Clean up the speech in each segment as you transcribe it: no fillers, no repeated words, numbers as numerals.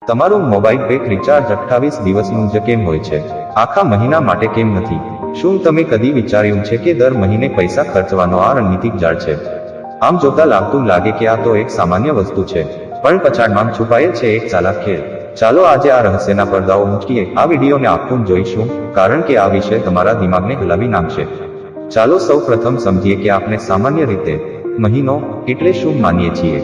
તમારું mobile pack recharge 28 દિવસનું જ કેમ હોય છે, આખા મહિના માટે કેમ નથી? શું તમે કદી વિચાર્યું છે કે દર મહિને પૈસા ખર્ચવાનો આ રણનીતિક જાળ છે? આમ જોતા લાગતું લાગે કે આ તો એક સામાન્ય વસ્તુ છે, પણ પછાડમાં છુપાયેલ છે એક ચાલાક ખેલ. ચાલો આજે આ રહસ્યના પડદાઓ મૂકીએ. આ વિડીયોને આખું જોઈશું, કારણ કે આ વિષય તમારા દિમાગને હલાવી નાખશે. ચાલો સૌ પ્રથમ સમજીએ કે આપણે સામાન્ય રીતે મહિનો એટલે શું માનીએ છીએ.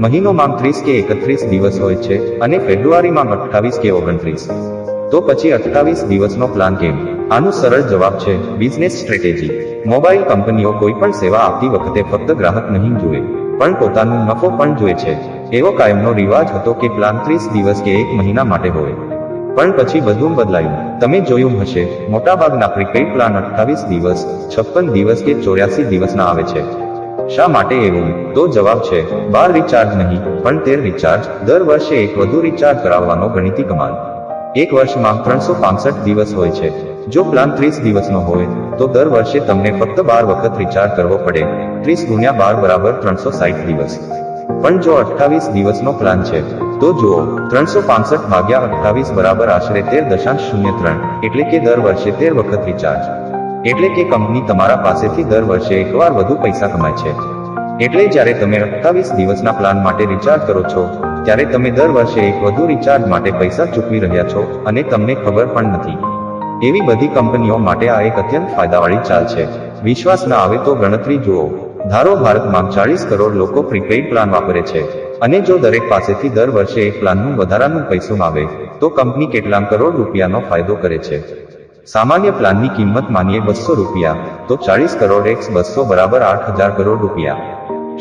મહિનોમાં 30 કે 31 દિવસ હોય છે, અને ફેબ્રુઆરીમાં 28 કે 29. તો પછી 28 દિવસનો પ્લાન કેમ? આનું સરળ જવાબ છે બિઝનેસ સ્ટ્રેટેજી. મોબાઈલ કંપનીઓ કોઈ પણ સેવા આપતી વખતે ફક્ત ગ્રાહક નહીં જુએ, પણ પોતાનું નફો પણ જુએ છે. એવો કાયમનો રિવાજ હતો કે પ્લાન 30 દિવસ કે એક મહિના માટે હોય. પણ પછી બધું બદલાયું. તમે જોયું હશે, મોટાભાગના પ્રીપેઇડ પ્લાન 28 દિવસ, 56 દિવસ કે 84 દિવસના આવે છે. શા માટે એવું? તો જવાબ છે 12 રિચાર્જ નહીં, પણ 13 રિચાર્જ. દર વર્ષે એક વધુ રિચાર્જ કરાવવાનો ગણિતી કમાલ. એક વર્ષમાં 365 દિવસ હોય છે. જો પ્લાન 30 દિવસનો હોય, તો દર વર્ષે તમને ફક્ત 12 વખત રિચાર્જ કરવો પડે. 30 ગુણ્યા 12 બરાબર 360 દિવસ. પણ જો 28 દિવસનો પ્લાન છે, તો જુઓ, 365 ભાગ્યા 28 બરાબર આશરે 13.03, એટલે કે દર વર્ષે 13 વખત રિચાર્જ. એટલે કે કંપની તમારા પાસેથી દર વર્ષે એકવાર વધુ પૈસા કમાય છે. એટલે જ્યારે તમે 28 દિવસના પ્લાન માટે રિચાર્જ કરો છો, ત્યારે તમે દર વર્ષે એક વધુ રિચાર્જ માટે પૈસા ચૂકવી રહ્યા છો, અને તમને ખબર પણ નથી. એવી બધી કંપનીઓ માટે આ એક અત્યંત ફાયદાવાળી ચાલ છે. વિશ્વાસ ના આવે તો ગણતરી જુઓ. ધારો ભારતમાં 40 કરોડ લોકો પ્રીપેઇડ પ્લાન વાપરે છે, અને જો દરેક પાસેથી દર વર્ષે એક પ્લાનનું વધારાનું પૈસું આવે, તો કંપની કેટલા કરોડ રૂપિયાનો ફાયદો કરે છે. સામાન્ય પ્લાનની કિંમત માનીએ 200 રૂપિયા, તો 40 કરોડ x 200 બરાબર 8000 કરોડ રૂપિયા.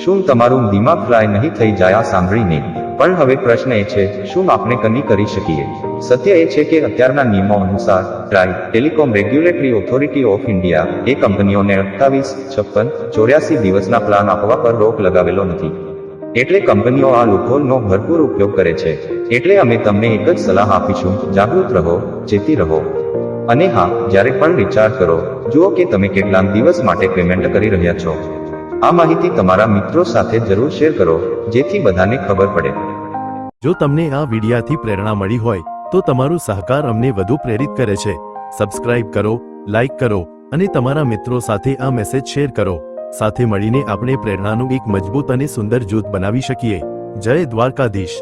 શું તમારું દિમાગ ફ્લાય નહીં થઈ જાય આ સાંભળીને? પણ હવે પ્રશ્ન એ છે, શું આપણે કંઈ કરી શકીએ? સત્ય એ છે કે અત્યારના નિયમો અનુસાર TRAI telecom regulatory authority of India એ કંપનીઓને 28, 56, 84 દિવસના પ્લાન આપવા પર રોક લગાવેલો નથી. એટલે કંપનીઓ આ લૂપહોલનો ભરપૂર ઉપયોગ કરે છે. એટલે અમે તમને એક જ સલાહ આપીશું: જાગૃત રહો, ચેતી રહો. અને હા, જ્યારે પણ રિચાર્જ કરો, જુઓ કે તમે કેટલા દિવસ માટે પેમેન્ટ કરી રહ્યા છો. આ માહિતી તમારા મિત્રો સાથે જરૂર શેર કરો, જેથી બધાને ખબર પડે. જો તમને આ વિડિયાથી પ્રેરણા મળી હોય, તો તમારો સહકાર અમને વધુ પ્રેરિત કરે છે. સબસ્ક્રાઇબ કરો, લાઇક કરો, અને તમારા મિત્રો સાથે આ મેસેજ શેર કરો. સાથે મળીને આપણે પ્રેરણાનું એક મજબૂત અને સુંદર જૂથ બનાવી શકીએ. જય દ્વારકાધીશ.